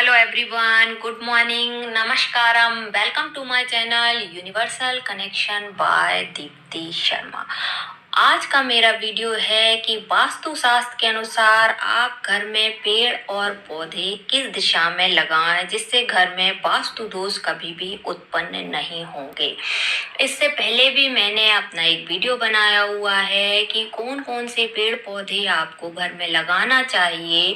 Hello everyone, good morning, नमस्कारम, welcome to my channel universal connection by Deepti Sharma. आज का मेरा वीडियो है कि वास्तु शास्त्र के अनुसार आप घर में पेड़ और पौधे किस दिशा में लगाएं जिससे घर में वास्तु दोष कभी भी उत्पन्न नहीं होंगे। इससे पहले भी मैंने अपना एक वीडियो बनाया हुआ है कि कौन कौन से पेड़ पौधे आपको घर में लगाना चाहिए।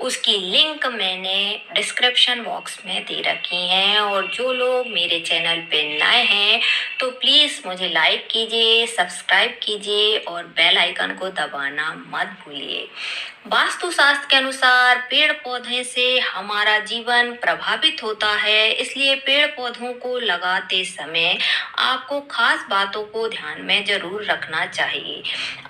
उसकी लिंक मैंने डिस्क्रिप्शन बॉक्स में दे रखी है। और जो लोग मेरे चैनल पे नए हैं तो प्लीज़ मुझे लाइक कीजिए, सब्सक्राइब कीजिए और बेल आइकन को दबाना मत भूलिए। वास्तु शास्त्र के अनुसार पेड़ पौधे से हमारा जीवन प्रभावित होता है, इसलिए पेड़ पौधों को लगाते समय आपको खास बातों को ध्यान में जरूर रखना चाहिए।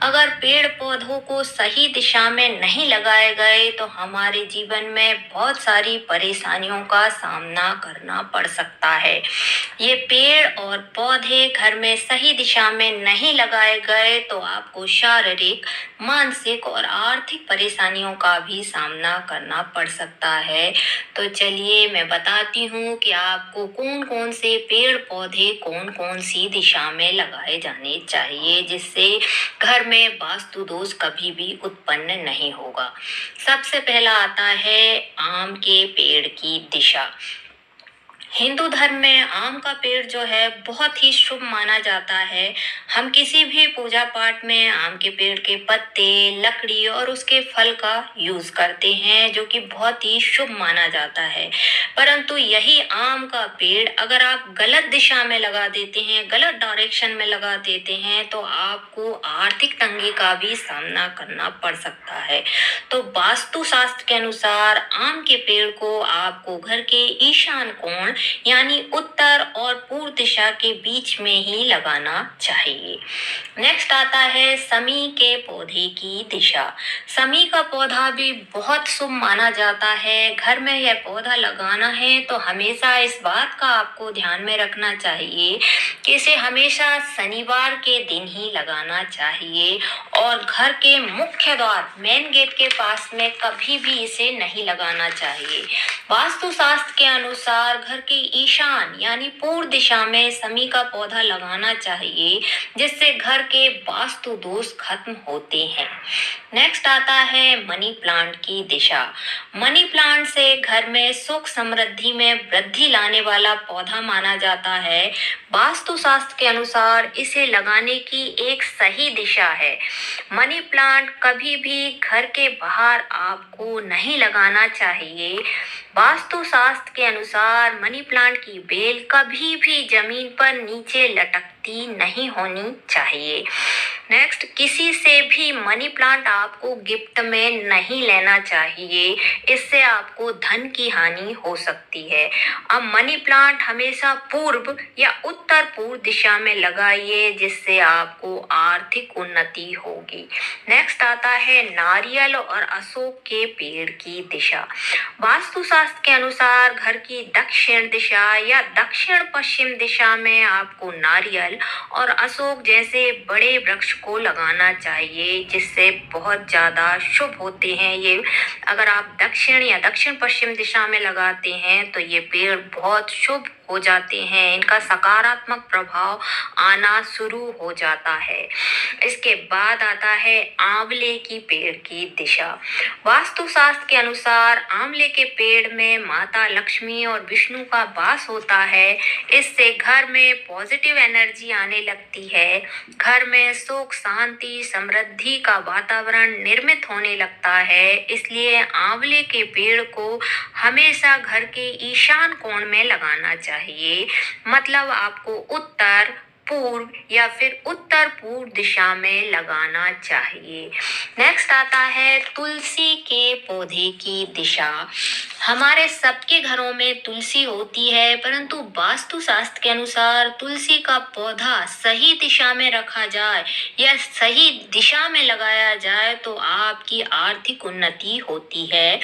अगर पेड़ पौधों को सही दिशा में नहीं लगाए गए तो हमारे जीवन में बहुत सारी परेशानियों का सामना करना पड़ सकता है। ये पेड़ और पौधे घर में सही दिशा में नहीं लगाए गए तो आपको शारीरिक, मानसिक और आर्थिक परेशानियों का भी सामना करना पड़ सकता है। तो चलिए मैं बताती हूँ कि आपको कौन कौन से पेड़ पौधे कौन कौन सी दिशा में लगाए जाने चाहिए जिससे घर में वास्तु दोष कभी भी उत्पन्न नहीं होगा। सबसे पहला आता है आम के पेड़ की दिशा। हिंदू धर्म में आम का पेड़ जो है बहुत ही शुभ माना जाता है। हम किसी भी पूजा पाठ में आम के पेड़ के पत्ते, लकड़ी और उसके फल का यूज करते हैं जो कि बहुत ही शुभ माना जाता है। परंतु यही आम का पेड़ अगर आप गलत दिशा में लगा देते हैं, गलत डायरेक्शन में लगा देते हैं तो आपको आर्थिक तंगी का भी सामना करना पड़ सकता है। तो वास्तु शास्त्र के अनुसार आम के पेड़ को आपको घर के ईशान कोण यानी उत्तर और पूर्व दिशा के बीच में ही लगाना चाहिए। नेक्स्ट आता है समी के पौधे की दिशा। समी का पौधा भी बहुत शुभ माना जाता है। घर में यह पौधा लगाना है तो हमेशा इस बात का आपको ध्यान में रखना चाहिए कि इसे हमेशा शनिवार के दिन ही लगाना चाहिए और घर के मुख्य द्वार मेन गेट के पास में कभी भी इसे नहीं लगाना चाहिए। वास्तु शास्त्र के अनुसार घर के ईशान यानी पूर्व दिशा में समी का पौधा लगाना चाहिए जिससे घर के वास्तु दोष खत्म होते हैं। नेक्स्ट आता है मनी प्लांट की दिशा। मनी प्लांट से घर में सुख समृद्धि में वृद्धि लाने वाला पौधा माना जाता है। वास्तु शास्त्र के अनुसार इसे लगाने की एक सही दिशा है। मनी प्लांट कभी भी घर के बाहर आपको नहीं लगाना चाहिए। वास्तु शास्त्र के अनुसार मनी प्लांट की बेल कभी भी जमीन पर नीचे लटकती नहीं होनी चाहिए। नेक्स्ट, किसी से भी मनी प्लांट आपको गिफ्ट में नहीं लेना चाहिए, इससे आपको धन की हानि हो सकती है। अब मनी प्लांट हमेशा पूर्व या उत्तर पूर्व दिशा में लगाइए जिससे आपको आर्थिक उन्नति होगी। नेक्स्ट आता है नारियल और अशोक के पेड़ की दिशा। वास्तु शास्त्र के अनुसार घर की दक्षिण दिशा या दक्षिण पश्चिम दिशा में आपको नारियल और अशोक जैसे बड़े वृक्ष को लगाना चाहिए जिससे बहुत ज्यादा शुभ होते हैं ये। अगर आप दक्षिण या दक्षिण पश्चिम दिशा में लगाते हैं तो ये पेड़ बहुत शुभ हो जाते हैं, इनका सकारात्मक प्रभाव आना शुरू हो जाता है। इसके बाद आता है आंवले की पेड़ की दिशा। वास्तु शास्त्र के अनुसार आंवले के पेड़ में माता लक्ष्मी और विष्णु का वास होता है। इससे घर में पॉजिटिव एनर्जी आने लगती है। घर में सुख, शांति, समृद्धि का वातावरण निर्मित होने लगता है। इसलिए आंवले के पेड़ को हमेशा घर के ईशान कोण में लगाना चाहिए। मतलब आपको उत्तर, पूर्व या फिर उत्तर पूर्व दिशा में लगाना चाहिए। नेक्स्ट आता है तुलसी के पौधे की दिशा। हमारे सबके घरों में तुलसी होती है, परंतु वास्तु शास्त्र के अनुसार तुलसी का पौधा सही दिशा में रखा जाए या सही दिशा में लगाया जाए तो आपकी आर्थिक उन्नति होती है।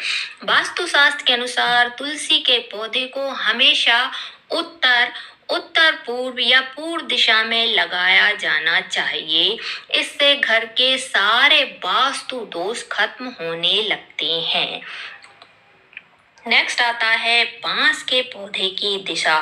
वास्तु शास्त्र के अनुसार तुलसी के पौधे को हमेशा उत्तर, उत्तर पूर्व या पूर्व दिशा में लगाया जाना चाहिए। इससे घर के सारे वास्तु दोष खत्म होने लगते हैं। नेक्स्ट आता है बांस के पौधे की दिशा।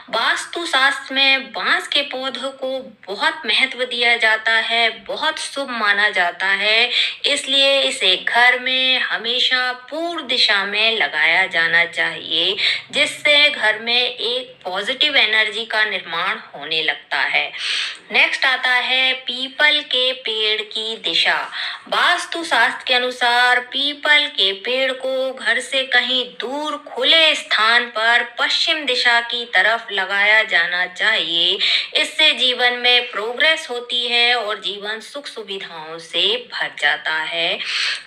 वास्तु शास्त्र में बांस के पौधों को बहुत महत्व दिया जाता है, बहुत शुभ माना जाता है, इसलिए इसे घर में हमेशा पूर्व दिशा में लगाया जाना चाहिए, जिससे घर में एक पॉजिटिव एनर्जी का निर्माण होने लगता है। नेक्स्ट आता है पीपल के पेड़ की दिशा। वास्तु शास्त्र के अनुसार पीपल के पेड़ को घर से कहीं दूर खुले स्थान पर पश्चिम दिशा की तरफ लगाया जाना चाहिए। इससे जीवन में प्रोग्रेस होती है और जीवन सुख सुविधाओं से भर जाता है।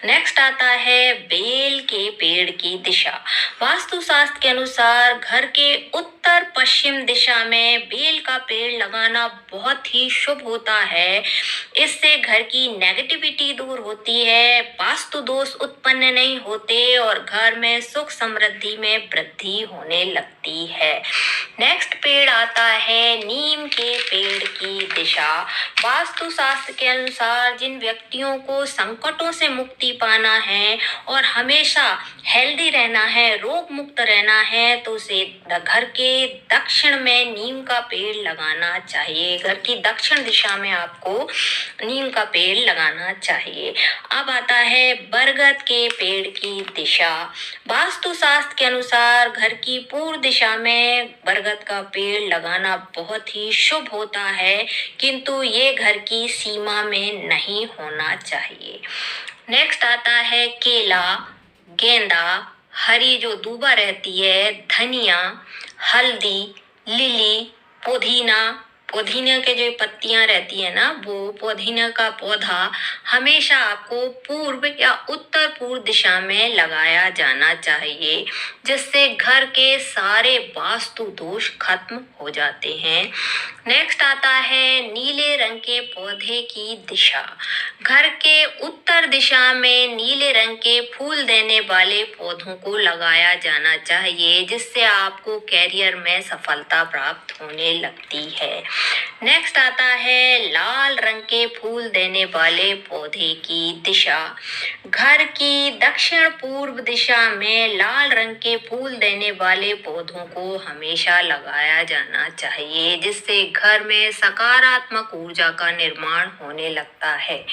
नेक्स्ट आता है बेल के पेड़ की दिशा। वास्तु शास्त्र के अनुसार घर के उत्तर पश्चिम दिशा में बेल का पेड़ लगाना बहुत ही शुभ होता है। इससे घर की नेगेटिविटी दूर होती है, वास्तु दोष उत्पन्न नहीं होते और घर में सुख समृद्धि में वृद्धि होने लगती है। नेक्स्ट पेड़ आता है नीम के पेड़ की दिशा। वास्तु शास्त्र के अनुसार जिन व्यक्तियों को संकटों से मुक्ति पाना है और हमेशा हेल्दी रहना है, रोग मुक्त रहना है, तो उसे घर के दक्षिण में नीम का पेड़ लगाना चाहिए। घर की दक्षिण दिशा में आपको नीम का पेड़ लगाना चाहिए। अब आता है बरगद के पेड़ की दिशा। वास्तु शास्त्र के अनुसार घर की पूर्व दिशा में बरगद का पेड़ लगाना बहुत ही शुभ होता है, किंतु ये घर की सीमा में नहीं होना चाहिए। नेक्स्ट आता है केला, गेंदा, हरी जो दूबा रहती है, धनिया, हल्दी, लिली, पुदीना, पुदीना के जो पत्तियां रहती है ना, वो पुदीना का पौधा हमेशा आपको पूर्व या उत्तर पूर्व दिशा में लगाया जाना चाहिए, जिससे घर के सारे वास्तु दोष खत्म हो जाते हैं। नेक्स्ट आता है नीले रंग के पौधे की दिशा। घर के उत्तर दिशा में नीले रंग के फूल देने वाले पौधों को लगाया जाना चाहिए, जिससे आपको कैरियर में सफलता प्राप्त होने लगती है। नेक्स्ट आता है लाल रंग के फूल देने वाले पौधे की दिशा। घर की दक्षिण पूर्व दिशा में लाल रंग के फूल देने वाले पौधों को हमेशा लगाया जाना चाहिए, जिससे घर में सकारात्मक ऊर्जा का निर्माण होने लगता है।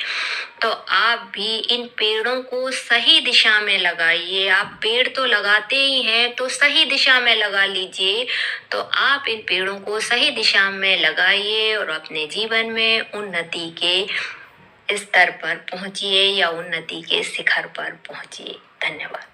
तो आप भी इन पेड़ों को सही दिशा में लगाइए। आप पेड़ तो लगाते ही हैं, तो सही दिशा में लगा लीजिए। तो आप इन पेड़ों को सही दिशा में लगाइए और अपने जीवन में उन्नति के स्तर पर पहुंचिए या उन्नति के शिखर पर पहुंचिए। धन्यवाद।